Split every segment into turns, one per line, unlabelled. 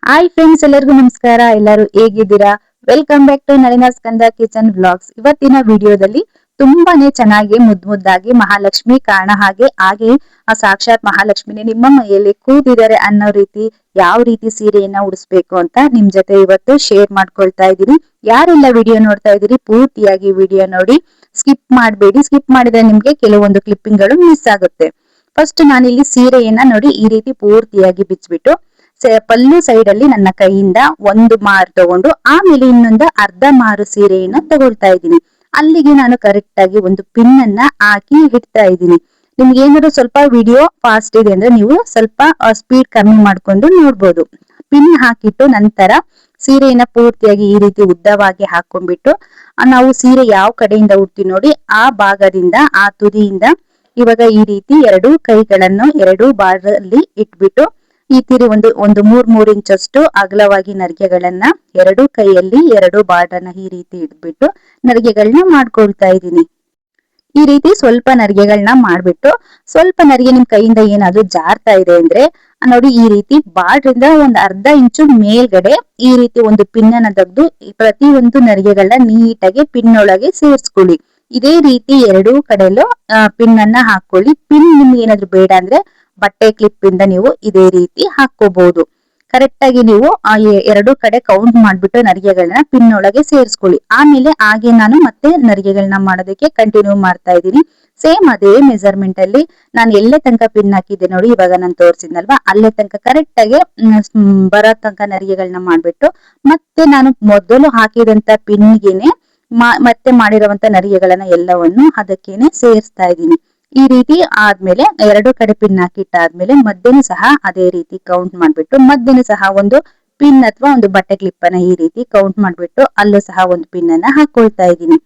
Hi friends, ಎಲ್ಲರಿಗೂ ನಮಸ್ಕಾರ. ಎಲ್ಲರೂ ಹೇಗಿದ್ದೀರಾ? Welcome back to Nalina Skanda kitchen vlogs. ಇವತ್ತಿನ ವಿಡಿಯೋದಲ್ಲಿ ತುಂಬಾನೇ ಚೆನ್ನಾಗಿ ಮುದ್ದಾಗಿ ಮಹಾಲಕ್ಷ್ಮಿ ಕಾರಣ ಹಾಗೆ ಆ ಸಾಕ್ಷಾತ್ ಮಹಾಲಕ್ಷ್ಮಿನೇ ನಿಮ್ಮ ಮೈಯಲ್ಲಿ ಕೂತಿದ್ದಾರೆ ಅನ್ನೋ ರೀತಿ ಯಾವ ರೀತಿ ಸೀರೆಯನ್ನ ಉಡಿಸ್ಬೇಕು ಅಂತ ನಿಮ್ ಜೊತೆ ಇವತ್ತು ಶೇರ್ ಮಾಡ್ಕೊಳ್ತಾ ಇದ್ದೀನಿ. ಯಾರೆಲ್ಲ ವಿಡಿಯೋ ನೋಡ್ತಾ ಇದ್ದೀರಿ ಪೂರ್ತಿಯಾಗಿ ವಿಡಿಯೋ ನೋಡಿ, ಸ್ಕಿಪ್ ಮಾಡಬೇಡಿ. ಸ್ಕಿಪ್ ಮಾಡಿದ್ರೆ ನಿಮ್ಗೆ ಕೆಲವೊಂದು ಕ್ಲಿಪ್ಪಿಂಗ್ ಗಳು ಮಿಸ್ ಆಗುತ್ತೆ. ಫಸ್ಟ್ ನಾನಿಲ್ಲಿ ಸೀರೆಯನ್ನ ನೋಡಿ ಈ ರೀತಿ ಪೂರ್ತಿಯಾಗಿ ಬಿಚ್ಚಿಬಿಟ್ಟು ಪಲ್ಲು ಸೈಡ್ ಅಲ್ಲಿ ನನ್ನ ಕೈಯಿಂದ ಒಂದು ಮಾರು ತಗೊಂಡು ಆಮೇಲೆ ಇನ್ನೊಂದು ಅರ್ಧ ಮಾರು ಸೀರೆಯನ್ನ ತಗೊಳ್ತಾ ಇದ್ದೀನಿ. ಅಲ್ಲಿಗೆ ನಾನು ಕರೆಕ್ಟ್ ಆಗಿ ಒಂದು ಪಿನ್ ಅನ್ನ ಹಾಕಿ ಇಡ್ತಾ ಇದ್ದೀನಿ. ನಿಮ್ಗೆ ಏನಾದ್ರು ಸ್ವಲ್ಪ ವಿಡಿಯೋ ಫಾಸ್ಟ್ ಇದೆ ಅಂದ್ರೆ ನೀವು ಸ್ವಲ್ಪ ಸ್ಪೀಡ್ ಕಮ್ಮಿ ಮಾಡ್ಕೊಂಡು ನೋಡ್ಬೋದು. ಪಿನ್ ಹಾಕಿಟ್ಟು ನಂತರ ಸೀರೆಯನ್ನ ಪೂರ್ತಿಯಾಗಿ ಈ ರೀತಿ ಉದ್ದವಾಗಿ ಹಾಕೊಂಡ್ಬಿಟ್ಟು ನಾವು ಸೀರೆ ಯಾವ ಕಡೆಯಿಂದ ಉಡ್ತೀವಿ ನೋಡಿ ಆ ಭಾಗದಿಂದ ಆ ತುದಿಯಿಂದ ಇವಾಗ ಈ ರೀತಿ ಎರಡು ಕೈಗಳನ್ನು ಎರಡು ಬಾರ್ಡಲ್ಲಿ ಇಟ್ಬಿಟ್ಟು ಈ ತೀರಿ ಒಂದು ಮೂರ್ ಇಂಚಷ್ಟು ಅಗಲವಾಗಿ ನರಿಗೆಗಳನ್ನ ಎರಡು ಕೈಯಲ್ಲಿ ಎರಡು ಬಾರ್ಡರ್ನ ಈ ರೀತಿ ಇಟ್ಬಿಟ್ಟು ನರಿಗೆಗಳನ್ನ ಮಾಡ್ಕೊಳ್ತಾ ಇದ್ದೀನಿ. ಈ ರೀತಿ ಸ್ವಲ್ಪ ನರಿಗೆಗಳನ್ನ ಮಾಡ್ಬಿಟ್ಟು ಸ್ವಲ್ಪ ನರಿಗೆ ನಿಮ್ ಕೈಯಿಂದ ಏನಾದ್ರು ಜಾರ್ತಾ ಇದೆ ಅಂದ್ರೆ ನೋಡಿ ಈ ರೀತಿ ಬಾರ್ಡ್ರಿಂದ ಒಂದ್ ಅರ್ಧ ಇಂಚು ಮೇಲ್ಗಡೆ ಈ ರೀತಿ ಒಂದು ಪಿನ್ ಅನ್ನ ತೆಗೆದು ಪ್ರತಿ ಒಂದು ನರಿಗೆಗಳನ್ನ ನೀಟಾಗಿ ಪಿನ್ ಒಳಗೆ ಸೇರ್ಸ್ಕೊಳ್ಳಿ. ಇದೇ ರೀತಿ ಎರಡೂ ಕಡೆಯಲ್ಲೂ ಪಿನ್ ಅನ್ನ ಹಾಕೊಳ್ಳಿ. ಪಿನ್ ನಿಮ್ಗೆ ಏನಾದ್ರು ಬೇಡ ಅಂದ್ರೆ ಬಟ್ಟೆ ಕ್ಲಿಪ್ ಇಂದ ನೀವು ಇದೇ ರೀತಿ ಹಾಕೋಬಹುದು. ಕರೆಕ್ಟ್ ಆಗಿ ನೀವು ಎರಡು ಕಡೆ ಕೌಂಟ್ ಮಾಡ್ಬಿಟ್ಟು ನರಿಗೆಗಳನ್ನ ಪಿನ್ ಒಳಗೆ ಸೇರಿಸ್ಕೊಳ್ಳಿ. ಆಮೇಲೆ ಹಾಗೆ ನಾನು ಮತ್ತೆ ನರಿಗೆಗಳನ್ನ ಮಾಡೋದಕ್ಕೆ ಕಂಟಿನ್ಯೂ ಮಾಡ್ತಾ ಇದ್ದೀನಿ. ಸೇಮ್ ಅದೇ ಮೆಜರ್ಮೆಂಟ್ ಅಲ್ಲಿ ನಾನು ಎಲ್ಲೇ ತನಕ ಪಿನ್ ಹಾಕಿದ್ದೆ ನೋಡಿ, ಇವಾಗ ನಾನು ತೋರಿಸಿದ್ನಲ್ವಾ ಅಲ್ಲೇ ತನಕ ಕರೆಕ್ಟ್ ಆಗಿ ಬರೋ ತನಕ ನರಿಗೆಗಳನ್ನ ಮಾಡ್ಬಿಟ್ಟು ಮತ್ತೆ ನಾನು ಮೊದಲು ಹಾಕಿದಂತ ಪಿನ್ಗೆನೆ ಮತ್ತೆ ಮಾಡಿರುವಂತ ನರಿಗೆಗಳನ್ನ ಎಲ್ಲವನ್ನು ಅದಕ್ಕೇನೆ ಸೇರಿಸ್ತಾ ಇದ್ದೀನಿ. ಈ ರೀತಿ ಆದ್ಮೇಲೆ ಎರಡು ಕಡೆ ಪಿನ್ ಹಾಕಿಟ್ಟಾದ್ಮೇಲೆ ಮಧ್ಯನೂ ಸಹ ಅದೇ ರೀತಿ ಕೌಂಟ್ ಮಾಡ್ಬಿಟ್ಟು ಮಧ್ಯನೂ ಸಹ ಒಂದು ಪಿನ್ ಅಥವಾ ಒಂದು ಬಟ್ಟೆ ಕ್ಲಿಪ್ ಅನ್ನ ಈ ರೀತಿ ಕೌಂಟ್ ಮಾಡ್ಬಿಟ್ಟು ಅಲ್ಲೂ ಸಹ ಒಂದು ಪಿನ್ ಅನ್ನ ಹಾಕೊಳ್ತಾ ಇದ್ದೀನಿ.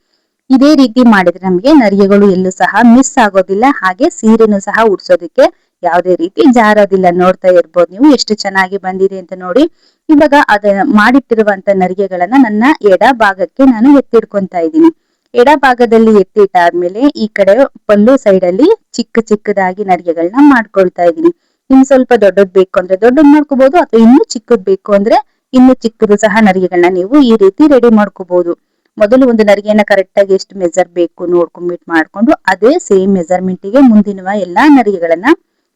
ಇದೇ ರೀತಿ ಮಾಡಿದ್ರೆ ನಮ್ಗೆ ನರಿಗೆಗಳು ಎಲ್ಲೂ ಸಹ ಮಿಸ್ ಆಗೋದಿಲ್ಲ, ಹಾಗೆ ಸೀರೆನೂ ಸಹ ಉಡ್ಸೋದಕ್ಕೆ ಯಾವುದೇ ರೀತಿ ಜಾರೋದಿಲ್ಲ. ನೋಡ್ತಾ ಇರ್ಬೋದು ನೀವು ಎಷ್ಟು ಚೆನ್ನಾಗಿ ಬಂದಿದೆ ಅಂತ ನೋಡಿ. ಇವಾಗ ಅದ ಮಾಡಿಟ್ಟಿರುವಂತ ನರಿಗೆಗಳನ್ನ ನನ್ನ ಎಡ ಭಾಗಕ್ಕೆ ನಾನು ಎತ್ತಿಡ್ಕೊಂತಾ ಇದ್ದೀನಿ. ಎಡ ಭಾಗದಲ್ಲಿ ಎತ್ತಿಟ್ಟಾದ್ಮೇಲೆ ಈ ಕಡೆ ಪಲ್ಲು ಸೈಡ್ ಅಲ್ಲಿ ಚಿಕ್ಕದಾಗಿ ನರಿಗೆಗಳನ್ನ ಮಾಡ್ಕೊಳ್ತಾ ಇದ್ದೀನಿ. ಇನ್ನು ಸ್ವಲ್ಪ ದೊಡ್ಡದ್ ಬೇಕು ಅಂದ್ರೆ ದೊಡ್ಡದ್ ಮಾಡ್ಕೋಬಹುದು, ಅಥವಾ ಇನ್ನು ಚಿಕ್ಕದ್ ಬೇಕು ಅಂದ್ರೆ ಇನ್ನು ಚಿಕ್ಕದು ಸಹ ನರಿಗೆಗಳನ್ನ ನೀವು ಈ ರೀತಿ ರೆಡಿ ಮಾಡ್ಕೋಬಹುದು. ಮೊದಲು ಒಂದು ನರಿಗೆಯನ್ನ ಕರೆಕ್ಟ್ ಆಗಿ ಎಷ್ಟು ಮೆಜರ್ ಬೇಕು ನೋಡ್ಕೊಂಡ್ಬಿಟ್ಟು ಮಾಡ್ಕೊಂಡು ಅದೇ ಸೇಮ್ ಮೆಜರ್ಮೆಂಟ್ ಗೆ ಮುಂದಿನ ಎಲ್ಲಾ ನರಿಗೆಗಳನ್ನ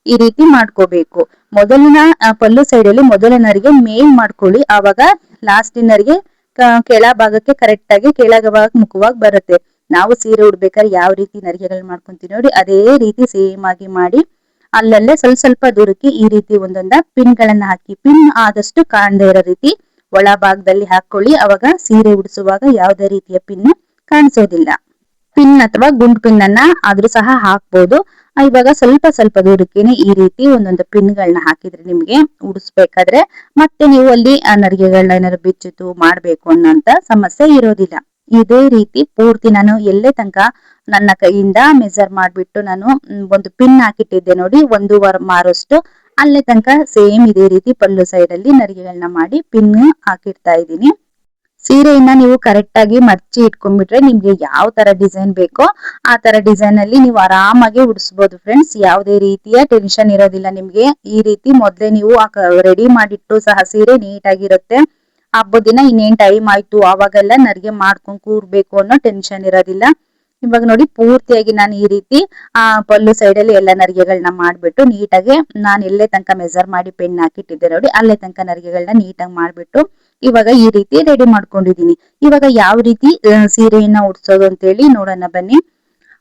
ಈ ರೀತಿ ಮಾಡ್ಕೋಬೇಕು. ಮೊದಲಿನ ಪಲ್ಲು ಸೈಡ್ ಅಲ್ಲಿ ಮೊದಲ ನರಿಗೆ ಮೇಲ್ ಮಾಡ್ಕೊಳ್ಳಿ, ಆವಾಗ ಲಾಸ್ಟಿನರಿಗೆ ಕೆಳ ಭಾಗಕ್ಕೆ ಕರೆಕ್ಟ್ ಆಗಿ ಕೆಳಗ ಮುಖವಾಗಿ ಬರುತ್ತೆ. ನಾವು ಸೀರೆ ಉಡ್ಬೇಕಾದ್ರೆ ಯಾವ ರೀತಿ ನರಿಗೆಗಳು ಮಾಡ್ಕೊಂತೀವಿ ನೋಡಿ ಅದೇ ರೀತಿ ಸೇಮ್ ಆಗಿ ಮಾಡಿ ಅಲ್ಲಲ್ಲೇ ಸ್ವಲ್ಪ ದೂರಕ್ಕೆ ಈ ರೀತಿ ಒಂದೊಂದ ಪಿನ್ ಗಳನ್ನ ಹಾಕಿ, ಪಿನ್ ಆದಷ್ಟು ಕಾಣದೇ ಇರೋ ರೀತಿ ಒಳ ಭಾಗದಲ್ಲಿ ಹಾಕೊಳ್ಳಿ. ಅವಾಗ ಸೀರೆ ಉಡಿಸುವಾಗ ಯಾವುದೇ ರೀತಿಯ ಪಿನ್ ಕಾಣಿಸೋದಿಲ್ಲ. ಪಿನ್ ಅಥವಾ ಗುಂಡ್ ಪಿನ್ ಅನ್ನ ಆದ್ರೂ ಸಹ ಹಾಕ್ಬೋದು. ಇವಾಗ ಸ್ವಲ್ಪ ದೂರಕ್ಕೇನೆ ಈ ರೀತಿ ಒಂದೊಂದು ಪಿನ್ ಗಳನ್ನ ಹಾಕಿದ್ರೆ ನಿಮ್ಗೆ ಉಡಿಸ್ಬೇಕಾದ್ರೆ ಮತ್ತೆ ನೀವು ಅಲ್ಲಿ ಆ ನರಿಗೆಗಳನ್ನ ಏನಾದ್ರು ಬಿಚ್ಚಿತು ಮಾಡ್ಬೇಕು ಅನ್ನೋಂತ ಸಮಸ್ಯೆ ಇರೋದಿಲ್ಲ. ಇದೇ ರೀತಿ ಪೂರ್ತಿ ನಾನು ಎಲ್ಲೇ ತನಕ ನನ್ನ ಕೈಯಿಂದ ಮೆಜರ್ ಮಾಡ್ಬಿಟ್ಟು ನಾನು ಒಂದು ಪಿನ್ ಹಾಕಿಟ್ಟಿದ್ದೆ ನೋಡಿ, 1.5 ಮಾರಷ್ಟು ಅಲ್ಲೇ ತನಕ ಸೇಮ್ ಇದೇ ರೀತಿ ಪಲ್ಲು ಸೈಡ್ ಅಲ್ಲಿ ನರಿಗೆಗಳನ್ನ ಮಾಡಿ ಪಿನ್ ಹಾಕಿಡ್ತಾ ಇದ್ದೀನಿ. ಸೀರೆಯನ್ನ ನೀವು ಕರೆಕ್ಟ್ ಆಗಿ ಮರ್ಚಿ ಇಟ್ಕೊಂಡ್ಬಿಟ್ರೆ ನಿಮ್ಗೆ ಯಾವ ತರ ಡಿಸೈನ್ ಬೇಕೋ ಆ ತರ ಡಿಸೈನ್ ಅಲ್ಲಿ ನೀವು ಆರಾಮಾಗಿ ಉಡಿಸ್ಬೋದು ಫ್ರೆಂಡ್ಸ್. ಯಾವುದೇ ರೀತಿಯ ಟೆನ್ಷನ್ ಇರೋದಿಲ್ಲ ನಿಮ್ಗೆ. ಈ ರೀತಿ ಮೊದ್ಲೇ ನೀವು ರೆಡಿ ಮಾಡಿಟ್ಟು ಸಹ ಸೀರೆ ನೀಟಾಗಿರುತ್ತೆ. ಹಬ್ಬದ ದಿನ ಇನ್ನೇನ್ ಟೈಮ್ ಆಯ್ತು ಅವಾಗೆಲ್ಲ ನರಿಗೆ ಮಾಡ್ಕೊಂಡ್ ಕೂರ್ಬೇಕು ಅನ್ನೋ ಟೆನ್ಷನ್ ಇರೋದಿಲ್ಲ. ಇವಾಗ ನೋಡಿ ಪೂರ್ತಿಯಾಗಿ ನಾನು ಈ ರೀತಿ ಪಲ್ಲು ಸೈಡ್ ಅಲ್ಲಿ ಎಲ್ಲ ನರಿಗೆಗಳನ್ನ ಮಾಡ್ಬಿಟ್ಟು ನೀಟಾಗಿ ನಾನು ಎಲ್ಲೇ ತನಕ ಮೆಜರ್ ಮಾಡಿ ಪೆನ್ ಹಾಕಿಟ್ಟಿದ್ದೆ ನೋಡಿ ಅಲ್ಲೇ ತನಕ ನರಿಗೆಗಳನ್ನ ನೀಟಾಗಿ ಮಾಡ್ಬಿಟ್ಟು ಇವಾಗ ಈ ರೀತಿ ರೆಡಿ ಮಾಡ್ಕೊಂಡಿದೀನಿ. ಇವಾಗ ಯಾವ ರೀತಿ ಸೀರೆಯನ್ನ ಉಡ್ಸೋದು ಅಂತ ಹೇಳಿ ನೋಡೋಣ ಬನ್ನಿ.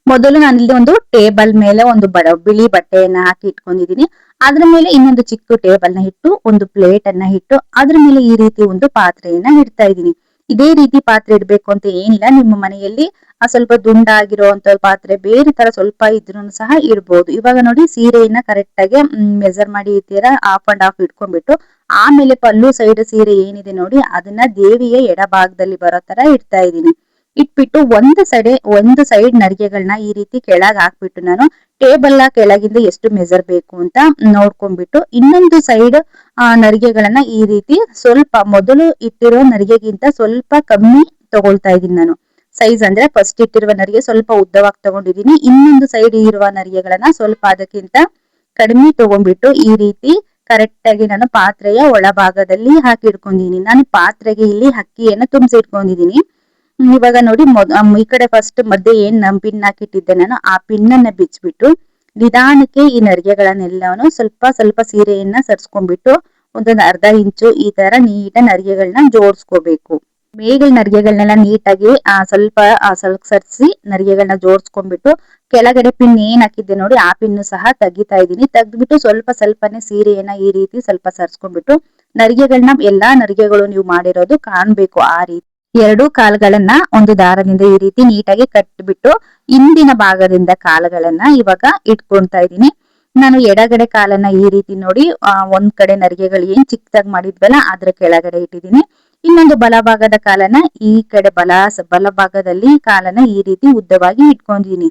ಮೊದಲು ನಾನು ಇಲ್ಲಿ ಒಂದು ಟೇಬಲ್ ಮೇಲೆ ಒಂದು ಬಿಳಿ ಬಟ್ಟೆಯನ್ನ ಹಾಕಿ ಇಟ್ಕೊಂಡಿದೀನಿ. ಅದ್ರ ಮೇಲೆ ಇನ್ನೊಂದು ಚಿಕ್ಕ ಟೇಬಲ್ ನ ಇಟ್ಟು ಒಂದು ಪ್ಲೇಟ್ ಅನ್ನ ಇಟ್ಟು ಅದ್ರ ಮೇಲೆ ಈ ರೀತಿ ಒಂದು ಪಾತ್ರೆಯನ್ನ ಇಡ್ತಾ ಇದ್ದೀನಿ. ಇದೇ ರೀತಿ ಪಾತ್ರೆ ಇಡ್ಬೇಕು ಅಂತ ಏನಿಲ್ಲ, ನಿಮ್ಮ ಮನೆಯಲ್ಲಿ ಸ್ವಲ್ಪ ದುಂಡಾಗಿರುವಂತ ಪಾತ್ರೆ ಬೇರೆ ತರ ಸ್ವಲ್ಪ ಇದ್ರೂ ಸಹ ಇಡ್ಬೋದು. ಇವಾಗ ನೋಡಿ ಸೀರೆಯನ್ನ ಕರೆಕ್ಟ್ ಆಗಿ ಮೆಜರ್ ಮಾಡಿ ಈ ತರ ಹಾಫ್ ಅಂಡ್ ಹಾಫ್ ಇಟ್ಕೊಂಡ್ಬಿಟ್ಟು ಆಮೇಲೆ ಪಲ್ಲು ಸೈಡ್ ಸೀರೆ ಏನಿದೆ ನೋಡಿ ಅದನ್ನ ದೇವಿಯ ಎಡ ಭಾಗದಲ್ಲಿ ಬರೋ ತರ ಇಡ್ತಾ ಇದ್ದೀನಿ. ಇಟ್ಬಿಟ್ಟು ಒಂದು ಸೈಡ್ ನರಿಗೆಗಳನ್ನ ಈ ರೀತಿ ಕೆಳಗ್ ಹಾಕ್ಬಿಟ್ಟು ನಾನು ಟೇಬಲ್ ಕೆಳಗಿಂದ ಎಷ್ಟು ಮೆಜರ್ ಬೇಕು ಅಂತ ನೋಡ್ಕೊಂಡ್ಬಿಟ್ಟು ಇನ್ನೊಂದು ಸೈಡ್ ನರಿಗೆಗಳನ್ನ ಈ ರೀತಿ ಸ್ವಲ್ಪ ಮೊದಲು ಇಟ್ಟಿರೋ ನರಿಗೆಗಿಂತ ಸ್ವಲ್ಪ ಕಮ್ಮಿ ತಗೊಳ್ತಾ ಇದೀನಿ ನಾನು. ಸೈಜ್ ಅಂದ್ರೆ ಫಸ್ಟ್ ಇಟ್ಟಿರುವ ನರಿಗೆ ಸ್ವಲ್ಪ ಉದ್ದವಾಗಿ ತಗೊಂಡಿದೀನಿ, ಇನ್ನೊಂದು ಸೈಡ್ ಇರುವ ನರಿಗೆಗಳನ್ನ ಸ್ವಲ್ಪ ಅದಕ್ಕಿಂತ ಕಡಿಮೆ ತಗೊಂಡ್ಬಿಟ್ಟು ಈ ರೀತಿ ಕರೆಕ್ಟ್ ಆಗಿ ನಾನು ಪಾತ್ರೆಯ ಒಳಭಾಗದಲ್ಲಿ ಹಾಕಿ ಇಟ್ಕೊಂಡಿದೀನಿ. ನಾನು ಪಾತ್ರೆಗೆ ಇಲ್ಲಿ ಅಕ್ಕಿಯನ್ನ ತುಂಬಿಸಿ ಇಟ್ಕೊಂಡಿದೀನಿ. ಇವಾಗ ನೋಡಿ ಈ ಕಡೆ ಫಸ್ಟ್ ಮಧ್ಯೆ ಏನ್ ಪಿನ್ ಹಾಕಿಟ್ಟಿದ್ದೆ ನಾನು ಆ ಪಿನ್ ಅನ್ನ ಬಿಚ್ಬಿಟ್ಟು ನಿಧಾನಕ್ಕೆ ಈ ನರಿಗೆಗಳನ್ನೆಲ್ಲವನ್ನು ಸ್ವಲ್ಪ ಸ್ವಲ್ಪ ಸೀರೆಯನ್ನ ಸರ್ಸ್ಕೊಂಡ್ಬಿಟ್ಟು ಒಂದೊಂದು ಅರ್ಧ ಇಂಚು ಈ ತರ ನೀಟ ನರಿಗೆಗಳನ್ನ ಜೋಡಿಸ್ಕೋಬೇಕು. ಮೇಲ್ ನರಿಗೆಗಳನ್ನೆಲ್ಲ ನೀಟಾಗಿ ಸ್ವಲ್ಪ ಸರ್ಸಿ ನರಿಗೆಗಳನ್ನ ಜೋಡಿಸ್ಕೊಂಡ್ಬಿಟ್ಟು ಕೆಳಗಡೆ ಪಿನ್ ಏನ್ ಹಾಕಿದ್ದೆ ನೋಡಿ ಆ ಪಿನ್ ಸಹ ತೆಗಿತಾ ಇದೀನಿ. ತೆಗ್ದ್ಬಿಟ್ಟು ಸ್ವಲ್ಪ ಸ್ವಲ್ಪನೇ ಸೀರೆಯನ್ನ ಈ ರೀತಿ ಸ್ವಲ್ಪ ಸರ್ಸ್ಕೊಂಡ್ಬಿಟ್ಟು ನರಿಗೆಗಳನ್ನ ಎಲ್ಲಾ ನರಿಗೆಗಳು ನೀವು ಮಾಡಿರೋದು ಕಾಣ್ಬೇಕು. ಆ ರೀತಿ ಎರಡೂ ಕಾಲ್ಗಳನ್ನ ಒಂದು ದಾರದಿಂದ ಈ ರೀತಿ ನೀಟಾಗಿ ಕಟ್ಬಿಟ್ಟು ಹಿಂದಿನ ಭಾಗದಿಂದ ಕಾಲುಗಳನ್ನ ಇವಾಗ ಇಟ್ಕೊಳ್ತಾ ಇದೀನಿ. ನಾನು ಎಡಗಡೆ ಕಾಲನ್ನ ಈ ರೀತಿ ನೋಡಿ ಒಂದ್ ಕಡೆ ನರಿಗೆಗಳು ಏನ್ ಚಿಕ್ಕದಾಗಿ ಮಾಡಿದ್ವಲ್ಲ ಅದ್ರ ಕೆಳಗಡೆ ಇಟ್ಟಿದ್ದೀನಿ. ಇನ್ನೊಂದು ಬಲಭಾಗದ ಕಾಲನ್ನ ಈ ಕಡೆ ಬಲಭಾಗದಲ್ಲಿ ಕಾಲನ್ನ ಈ ರೀತಿ ಉದ್ದವಾಗಿ ಇಟ್ಕೊಂಡಿದೀನಿ.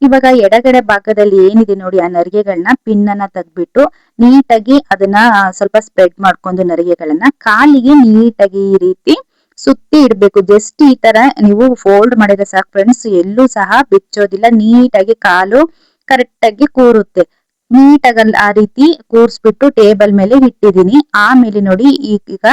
ಇವಾಗ ಎಡಗಡೆ ಭಾಗದಲ್ಲಿ ಏನಿದೆ ನೋಡಿ ಆ ನರಿಗೆಗಳನ್ನ ಪಿನ್ ಅನ್ನ ತೆಗ್ದ್ಬಿಟ್ಟು ನೀಟಾಗಿ ಅದನ್ನ ಸ್ವಲ್ಪ ಸ್ಪ್ರೆಡ್ ಮಾಡ್ಕೊಂಡು ನರಿಗೆಗಳನ್ನ ಕಾಲಿಗೆ ನೀಟಾಗಿ ಈ ರೀತಿ ಸುತ್ತಿ ಇಡ್ಬೇಕು. ಜಸ್ಟ್ ಈ ತರ ನೀವು ಫೋಲ್ಡ್ ಮಾಡಿದ್ರೆ ಸಾಕು ಫ್ರೆಂಡ್ಸ್, ಎಲ್ಲೂ ಸಹ ಬಿಚ್ಚೋದಿಲ್ಲ. ನೀಟಾಗಿ ಕಾಲು ಕರೆಕ್ಟ್ ಆಗಿ ಕೂರುತ್ತೆ. ನೀಟಾಗಿ ಆ ರೀತಿ ಕೂರ್ಸ್ಬಿಟ್ಟು ಟೇಬಲ್ ಮೇಲೆ ಇಟ್ಟಿದೀನಿ. ಆಮೇಲೆ ನೋಡಿ ಈಗ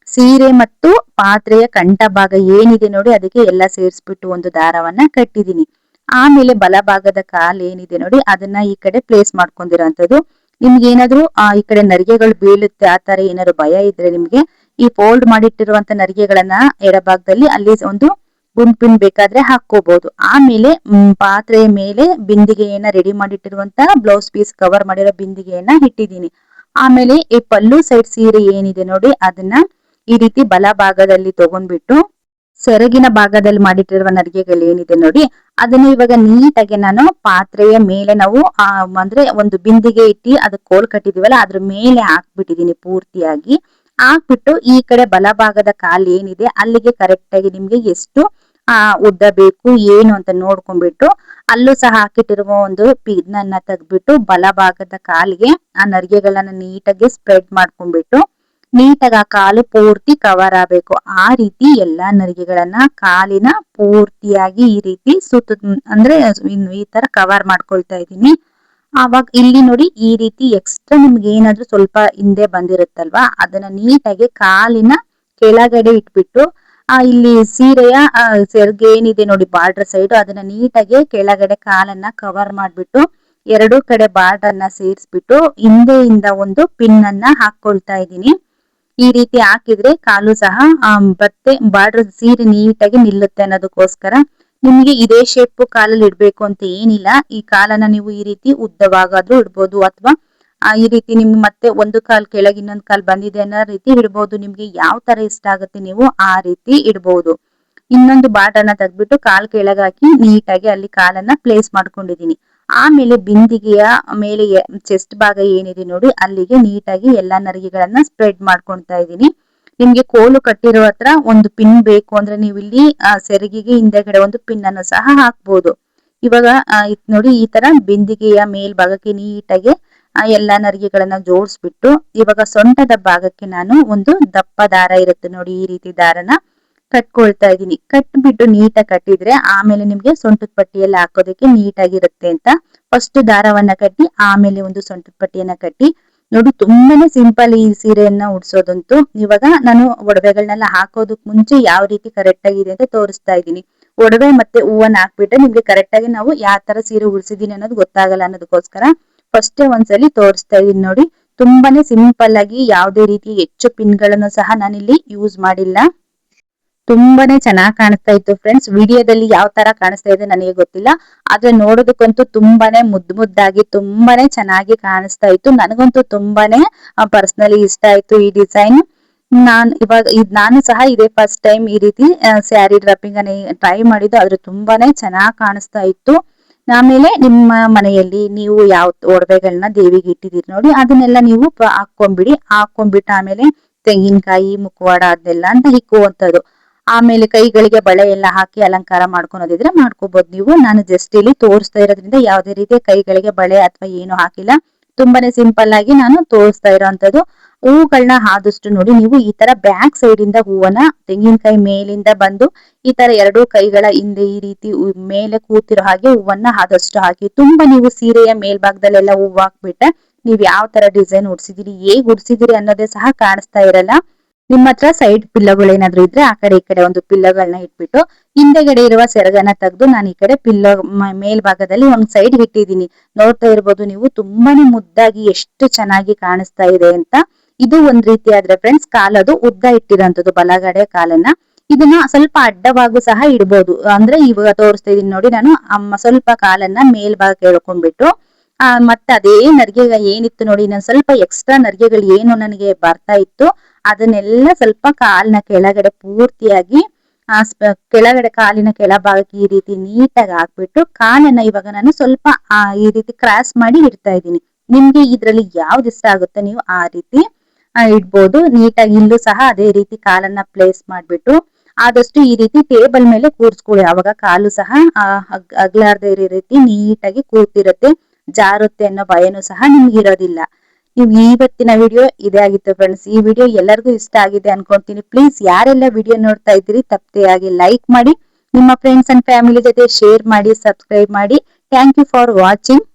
ಸೀರೆ ಮತ್ತು ಪಾತ್ರೆಯ ಕಂಠ ಭಾಗ ಏನಿದೆ ನೋಡಿ ಅದಕ್ಕೆ ಎಲ್ಲ ಸೇರಿಸ್ಬಿಟ್ಟು ಒಂದು ದಾರವನ್ನ ಕಟ್ಟಿದೀನಿ. ಆಮೇಲೆ ಬಲಭಾಗದ ಕಾಲ್ ಏನಿದೆ ನೋಡಿ ಅದನ್ನ ಈ ಕಡೆ ಪ್ಲೇಸ್ ಮಾಡ್ಕೊಂಡಿರೋಂಥದ್ದು. ನಿಮ್ಗೆ ಏನಾದ್ರು ಈ ಕಡೆ ನರಿಗೆಗಳು ಬೀಳುತ್ತೆ ಆ ತರ ಏನಾದ್ರು ಭಯ ಇದ್ರೆ ನಿಮ್ಗೆ ಈ ಫೋಲ್ಡ್ ಮಾಡಿಟ್ಟಿರುವಂತ ನರಿಗೆಗಳನ್ನ ಎಡಭಾಗದಲ್ಲಿ ಅಲ್ಲಿ ಒಂದು ಗುಂಪಿನ್ ಬೇಕಾದ್ರೆ ಹಾಕೋಬಹುದು. ಆಮೇಲೆ ಪಾತ್ರೆಯ ಮೇಲೆ ಬಿಂದಿಗೆಯನ್ನ ರೆಡಿ ಮಾಡಿಟ್ಟಿರುವಂತ ಬ್ಲೌಸ್ ಪೀಸ್ ಕವರ್ ಮಾಡಿರೋ ಬಿಂದಿಗೆಯನ್ನ ಇಟ್ಟಿದ್ದೀನಿ. ಆಮೇಲೆ ಈ ಪಲ್ಲು ಸೈಡ್ ಸೀರೆ ಏನಿದೆ ನೋಡಿ ಅದನ್ನ ಈ ರೀತಿ ಬಲ ಭಾಗದಲ್ಲಿ ತಗೊಂಡ್ಬಿಟ್ಟು ಸೆರಗಿನ ಭಾಗದಲ್ಲಿ ಮಾಡಿಟ್ಟಿರುವ ನರಿಗೆಗಳು ಏನಿದೆ ನೋಡಿ ಅದನ್ನ ಇವಾಗ ನೀಟಾಗಿ ನಾನು ಪಾತ್ರೆಯ ಮೇಲೆ ನಾವು ಅಂದ್ರೆ ಒಂದು ಬಿಂದಿಗೆ ಇಟ್ಟು ಅದಕ್ಕೆ ಕೋಲ್ ಕಟ್ಟಿದೀವಲ್ಲ ಅದ್ರ ಮೇಲೆ ಹಾಕ್ಬಿಟ್ಟಿದೀನಿ ಪೂರ್ತಿಯಾಗಿ. ಹಾಕ್ಬಿಟ್ಟು ಈ ಕಡೆ ಬಲಭಾಗದ ಕಾಲ್ ಏನಿದೆ ಅಲ್ಲಿಗೆ ಕರೆಕ್ಟ್ ಆಗಿ ನಿಮ್ಗೆ ಎಷ್ಟು ಉದ್ದ ಬೇಕು ಏನು ಅಂತ ನೋಡ್ಕೊಂಡ್ಬಿಟ್ಟು ಅಲ್ಲೂ ಸಹ ಹಾಕಿಟ್ಟಿರುವ ಒಂದು ಪಿನ್ ಅನ್ನ ತೆಗ್ದ್ಬಿಟ್ಟು ಬಲಭಾಗದ ಕಾಲಿಗೆ ಆ ನರಿಗೆಗಳನ್ನ ನೀಟಾಗಿ ಸ್ಪ್ರೆಡ್ ಮಾಡ್ಕೊಂಡ್ಬಿಟ್ಟು ನೀಟಾಗಿ ಆ ಕಾಲು ಪೂರ್ತಿ ಕವರ್ ಆಗ್ಬೇಕು. ಆ ರೀತಿ ಎಲ್ಲಾ ನರಿಗೆಗಳನ್ನ ಕಾಲಿನ ಪೂರ್ತಿಯಾಗಿ ಈ ರೀತಿ ಅಂದ್ರೆ ಈ ತರ ಕವರ್ ಮಾಡ್ಕೊಳ್ತಾ ಇದ್ದೀನಿ. ಆವಾಗ ಇಲ್ಲಿ ನೋಡಿ ಈ ರೀತಿ ಎಕ್ಸ್ಟ್ರಾ ನಿಮ್ಗೆ ಏನಾದ್ರೂ ಸ್ವಲ್ಪ ಹಿಂದೆ ಬಂದಿರುತ್ತಲ್ವಾ ಅದನ್ನ ನೀಟಾಗಿ ಕಾಲಿನ ಕೆಳಗಡೆ ಇಟ್ಬಿಟ್ಟು ಇಲ್ಲಿ ಸೀರೆಯ ಸೆರ್ಗೆ ಏನಿದೆ ನೋಡಿ ಬಾರ್ಡರ್ ಸೈಡ್ ಅದನ್ನ ನೀಟಾಗಿ ಕೆಳಗಡೆ ಕಾಲನ್ನ ಕವರ್ ಮಾಡ್ಬಿಟ್ಟು ಎರಡೂ ಕಡೆ ಬಾರ್ಡರ್ ಅನ್ನ ಸೇರಿಸ್ಬಿಟ್ಟು ಹಿಂದೆಯಿಂದ ಒಂದು ಪಿನ್ ಅನ್ನ ಹಾಕೊಳ್ತಾ ಇದ್ದೀನಿ. ಈ ರೀತಿ ಹಾಕಿದ್ರೆ ಕಾಲು ಸಹ ಮತ್ತೆ ಬಾರ್ಡರ್ ಸೀರೆ ನೀಟಾಗಿ ನಿಲ್ಲುತ್ತೆ ಅನ್ನೋದಕ್ಕೋಸ್ಕರ. ನಿಮ್ಗೆ ಇದೇ ಶೇಪ್ ಕಾಲಲ್ಲಿ ಇಡ್ಬೇಕು ಅಂತ ಏನಿಲ್ಲ. ಈ ಕಾಲನ್ನ ನೀವು ಈ ರೀತಿ ಉದ್ದವಾಗಾದ್ರೂ ಇಡ್ಬೋದು ಅಥವಾ ಈ ರೀತಿ ನಿಮ್ಗೆ ಮತ್ತೆ ಒಂದು ಕಾಲ್ ಕೆಳಗೆ ಇನ್ನೊಂದು ಕಾಲ್ ಬಂದಿದೆ ಅನ್ನೋ ರೀತಿ ಇಡ್ಬೋದು. ನಿಮ್ಗೆ ಯಾವ ತರ ಇಷ್ಟ ಆಗುತ್ತೆ ನೀವು ಆ ರೀತಿ ಇಡ್ಬೋದು. ಇನ್ನೊಂದು ಬಾಟನ್ನ ತೆಗ್ದ್ಬಿಟ್ಟು ಕಾಲ್ ಕೆಳಗೆ ಹಾಕಿ ನೀಟಾಗಿ ಅಲ್ಲಿ ಕಾಲನ್ನ ಪ್ಲೇಸ್ ಮಾಡ್ಕೊಂಡಿದೀನಿ. ಆಮೇಲೆ ಬಿಂದಿಗೆಯ ಮೇಲೆ ಚೆಸ್ಟ್ ಭಾಗ ಏನಿದೆ ನೋಡಿ ಅಲ್ಲಿಗೆ ನೀಟಾಗಿ ಎಲ್ಲಾ ನರಿಗೆಗಳನ್ನ ಸ್ಪ್ರೆಡ್ ಮಾಡ್ಕೊಳ್ತಾ ಇದ್ದೀನಿ. ನಿಮ್ಗೆ ಕೋಲು ಕಟ್ಟಿರೋ ಹತ್ರ ಒಂದು ಪಿನ್ ಬೇಕು ಅಂದ್ರೆ ನೀವು ಇಲ್ಲಿ ಸೆರಗಿಗೆ ಹಿಂದೆಗಡೆ ಒಂದು ಪಿನ್ ಅನ್ನು ಸಹ ಹಾಕ್ಬೋದು. ಇವಾಗ ನೋಡಿ ಈ ತರ ಬಿಂದಿಗೆಯ ಮೇಲ್ಭಾಗಕ್ಕೆ ನೀಟಾಗಿ ಎಲ್ಲಾ ನರಿಗೆಗಳನ್ನ ಜೋಡಿಸ್ಬಿಟ್ಟು ಇವಾಗ ಸೊಂಟದ ಭಾಗಕ್ಕೆ ನಾನು ಒಂದು ದಪ್ಪ ದಾರ ಇರುತ್ತೆ ನೋಡಿ ಈ ರೀತಿ ದಾರನ ಕಟ್ಕೊಳ್ತಾ ಇದ್ದೀನಿ. ಕಟ್ಬಿಟ್ಟು ನೀಟಾಗಿ ಕಟ್ಟಿದ್ರೆ ಆಮೇಲೆ ನಿಮ್ಗೆ ಸೊಂಟದ ಪಟ್ಟಿಯಲ್ಲಿ ಹಾಕೋದಕ್ಕೆ ನೀಟಾಗಿರುತ್ತೆ ಅಂತ ಫಸ್ಟ್ ದಾರವನ್ನ ಕಟ್ಟಿ ಆಮೇಲೆ ಒಂದು ಸೊಂಟದ ಪಟ್ಟಿಯನ್ನ ಕಟ್ಟಿ ನೋಡಿ ತುಂಬಾನೇ ಸಿಂಪಲ್ ಈ ಸೀರೆಯನ್ನ ಉಡ್ಸೋದಂತೂ. ಇವಾಗ ನಾನು ಒಡವೆಗಳನ್ನೆಲ್ಲ ಹಾಕೋದಕ್ ಮುಂಚೆ ಯಾವ ರೀತಿ ಕರೆಕ್ಟ್ ಆಗಿದೆ ಅಂತ ತೋರಿಸ್ತಾ ಇದ್ದೀನಿ. ಒಡವೆ ಮತ್ತೆ ಹೂವನ್ನ ಹಾಕ್ಬಿಟ್ರೆ ನಿಮ್ಗೆ ಕರೆಕ್ಟ್ ಆಗಿ ನಾವು ಯಾವ ತರ ಸೀರೆ ಉಡ್ಸಿದೀನಿ ಅನ್ನೋದು ಗೊತ್ತಾಗಲ್ಲ ಅನ್ನೋದಕ್ಕೋಸ್ಕರ ಫಸ್ಟ್ ಒಂದ್ಸಲಿ ತೋರಿಸ್ತಾ ಇದೀನಿ ನೋಡಿ. ತುಂಬಾನೇ ಸಿಂಪಲ್ ಆಗಿ ಯಾವುದೇ ರೀತಿ ಹೆಚ್ಚು ಪಿನ್ ಗಳನ್ನು ಸಹ ನಾನಿಲ್ಲಿ ಯೂಸ್ ಮಾಡಿಲ್ಲ. ತುಂಬಾನೇ ಚೆನ್ನಾಗಿ ಕಾಣಿಸ್ತಾ ಇತ್ತು ಫ್ರೆಂಡ್ಸ್. ವಿಡಿಯೋದಲ್ಲಿ ಯಾವ ತರ ಕಾಣಿಸ್ತಾ ಇದೆ ನನಗೆ ಗೊತ್ತಿಲ್ಲ, ಆದ್ರೆ ನೋಡೋದಕ್ಕಂತೂ ತುಂಬಾನೇ ಮುದ್ದಾಗಿ ತುಂಬಾನೇ ಚೆನ್ನಾಗಿ ಕಾಣಿಸ್ತಾ ಇತ್ತು. ನನಗಂತೂ ತುಂಬಾನೇ ಪರ್ಸನಲಿ ಇಷ್ಟ ಆಯ್ತು ಈ ಡಿಸೈನ್. ನಾನು ಸಹ ಇದೇ ಫಸ್ಟ್ ಟೈಮ್ ಈ ರೀತಿ ಸ್ಯಾರಿ ಡ್ರಾಪಿಂಗ್ ಅನ್ನ ಟ್ರೈ ಮಾಡಿದ್ದು, ಆದ್ರೆ ತುಂಬಾನೇ ಚೆನ್ನಾಗಿ ಕಾಣಿಸ್ತಾ ಇತ್ತು. ಆಮೇಲೆ ನಿಮ್ಮ ಮನೆಯಲ್ಲಿ ನೀವು ಯಾವ ಒಡವೆಗಳನ್ನ ದೇವಿಗೆ ಇಟ್ಟಿದೀರಿ ನೋಡಿ ಅದನ್ನೆಲ್ಲ ನೀವು ಹಾಕೊಂಡ್ಬಿಟ್ಟು ಆಮೇಲೆ ತೆಂಗಿನಕಾಯಿ ಮುಖವಾಡ ಅದನ್ನೆಲ್ಲ ಅಂತ ಹಿಕ್ಕುವಂಥದ್ದು. ಆಮೇಲೆ ಕೈಗಳಿಗೆ ಬಳೆ ಎಲ್ಲ ಹಾಕಿ ಅಲಂಕಾರ ಮಾಡ್ಕೊಳೋದಿದ್ರೆ ಮಾಡ್ಕೋಬಹುದು ನೀವು. ನಾನು ಜಸ್ಟ್ ಇಲ್ಲಿ ತೋರಿಸ್ತಾ ಇರೋದ್ರಿಂದ ಯಾವುದೇ ರೀತಿಯ ಕೈಗಳಿಗೆ ಬಳೆ ಅಥವಾ ಏನು ಹಾಕಿಲ್ಲ. ತುಂಬಾನೇ ಸಿಂಪಲ್ ಆಗಿ ನಾನು ತೋರಿಸ್ತಾ ಇರೋಂಥದ್ದು. ಹೂಗಳನ್ನ ಆದಷ್ಟು ನೋಡಿ ನೀವು ಈ ತರ ಬ್ಯಾಕ್ ಸೈಡ್ ಇಂದ ಹೂವನ್ನ ತೆಂಗಿನಕಾಯಿ ಮೇಲಿಂದ ಬಂದು ಈ ತರ ಎರಡೂ ಕೈಗಳ ಹಿಂದೆ ಈ ರೀತಿ ಮೇಲೆ ಕೂತಿರೋ ಹಾಗೆ ಹೂವನ್ನ ಆದಷ್ಟು ಹಾಕಿ. ತುಂಬಾ ನೀವು ಸೀರೆಯ ಮೇಲ್ಭಾಗದಲ್ಲೆಲ್ಲ ಹೂವು ಹಾಕ್ಬಿಟ್ರೆ ನೀವ್ ಯಾವ ತರ ಡಿಸೈನ್ ಉಡ್ಸಿದಿರಿ, ಹೇಗ್ ಉಡ್ಸಿದಿರಿ ಅನ್ನೋದೇ ಸಹ ಕಾಣಿಸ್ತಾ ಇರಲ್ಲ. ನಿಮ್ಮ ಹತ್ರ ಸೈಡ್ ಪಿಲ್ಲೋಗಳೇನಾದ್ರೂ ಇದ್ರೆ ಆ ಕಡೆ ಈ ಕಡೆ ಒಂದು ಪಿಲ್ಲೋಗಳನ್ನ ಇಟ್ಬಿಟ್ಟು ಹಿಂದೆಗಡೆ ಇರುವ ಸೆರಗನ್ನ ತೆಗೆದು ನಾನು ಈ ಕಡೆ ಪಿಲ್ಲೋ ಮೇಲ್ಭಾಗದಲ್ಲಿ ಒಂದ್ ಸೈಡ್ ಇಟ್ಟಿದ್ದೀನಿ. ನೋಡ್ತಾ ಇರ್ಬೋದು ನೀವು, ತುಂಬಾನೇ ಮುದ್ದಾಗಿ ಎಷ್ಟು ಚೆನ್ನಾಗಿ ಕಾಣಿಸ್ತಾ ಇದೆ ಅಂತ. ಇದು ಒಂದ್ ರೀತಿ ಆದ್ರೆ ಫ್ರೆಂಡ್ಸ್ ಕಾಲದು ಉದ್ದ ಇಟ್ಟಿರೋಂಥದ್ದು ಬಲಗಡೆ ಕಾಲನ್ನ. ಇದನ್ನ ಸ್ವಲ್ಪ ಅಡ್ಡವಾಗೂ ಸಹ ಇಡ್ಬೋದು. ಅಂದ್ರೆ ಇವಾಗ ತೋರಿಸ್ತಾ ಇದೀನಿ ನೋಡಿ ನಾನು, ಅಮ್ಮ ಸ್ವಲ್ಪ ಕಾಲನ್ನ ಮೇಲ್ಭಾಗಕ್ಕೆ ಎಳ್ಕೊಂಡ್ಬಿಟ್ಟು ಮತ್ತೆ ಅದೇ ನರ್ಗೆ ಏನಿತ್ತು ನೋಡಿ, ನಾನು ಸ್ವಲ್ಪ ಎಕ್ಸ್ಟ್ರಾ ನರ್ಗೆಗಳು ಏನು ನನಗೆ ಬರ್ತಾ ಇತ್ತು ಅದನ್ನೆಲ್ಲ ಸ್ವಲ್ಪ ಕಾಲ್ನ ಕೆಳಗಡೆ ಪೂರ್ತಿಯಾಗಿ ಕೆಳಗಡೆ ಕಾಲಿನ ಕೆಳಭಾಗಕ್ಕೆ ಈ ರೀತಿ ನೀಟಾಗಿ ಹಾಕ್ಬಿಟ್ಟು ಕಾಲನ್ನ ಇವಾಗ ನಾನು ಸ್ವಲ್ಪ ಈ ರೀತಿ ಕ್ರಾಸ್ ಮಾಡಿ ಇಡ್ತಾ ಇದ್ದೀನಿ. ನಿಮ್ಗೆ ಇದ್ರಲ್ಲಿ ಯಾವ್ದು ಇಷ್ಟ ಆಗುತ್ತೆ ನೀವು ಆ ರೀತಿ ಇಡ್ಬೋದು. ನೀಟಾಗಿ ಇಲ್ಲೂ ಸಹ ಅದೇ ರೀತಿ ಕಾಲನ್ನ ಪ್ಲೇಸ್ ಮಾಡ್ಬಿಟ್ಟು ಆದಷ್ಟು ಈ ರೀತಿ ಟೇಬಲ್ ಮೇಲೆ ಕೂರ್ಸ್ಕೊಳ್ಳಿ. ಅವಾಗ ಕಾಲು ಸಹ ಅಗ್ಲಾರ್ದೇ ಇರೋ ರೀತಿ ನೀಟಾಗಿ ಕೂರ್ತಿರುತ್ತೆ, ಜಾರುತ್ತೆ ಅನ್ನೋ ಭಯನೂ ಸಹ ನಿಮ್ಗೆ ಇರೋದಿಲ್ಲ. ಇವತ್ತಿನ ವಿಡಿಯೋ ಇದೇ ಆಗಿತ್ತು ಫ್ರೆಂಡ್ಸ್. ಈ ವಿಡಿಯೋ ಎಲ್ಲರಿಗೂ ಇಷ್ಟ ಆಗಿದೆ ಅನ್ಕೊಂತೀನಿ. ಪ್ಲೀಸ್ ಯಾರೆಲ್ಲ ವಿಡಿಯೋ ನೋಡ್ತಾ ಇದ್ದೀರಿ ತಪ್ಪದೆ ಆಗಿ ಲೈಕ್ ಮಾಡಿ, ನಿಮ್ಮ ಫ್ರೆಂಡ್ಸ್ ಅಂಡ್ ಫ್ಯಾಮಿಲಿ ಜೊತೆ ಶೇರ್ ಮಾಡಿ, ಸಬ್ಸ್ಕ್ರೈಬ್ ಮಾಡಿ. Thank you for watching.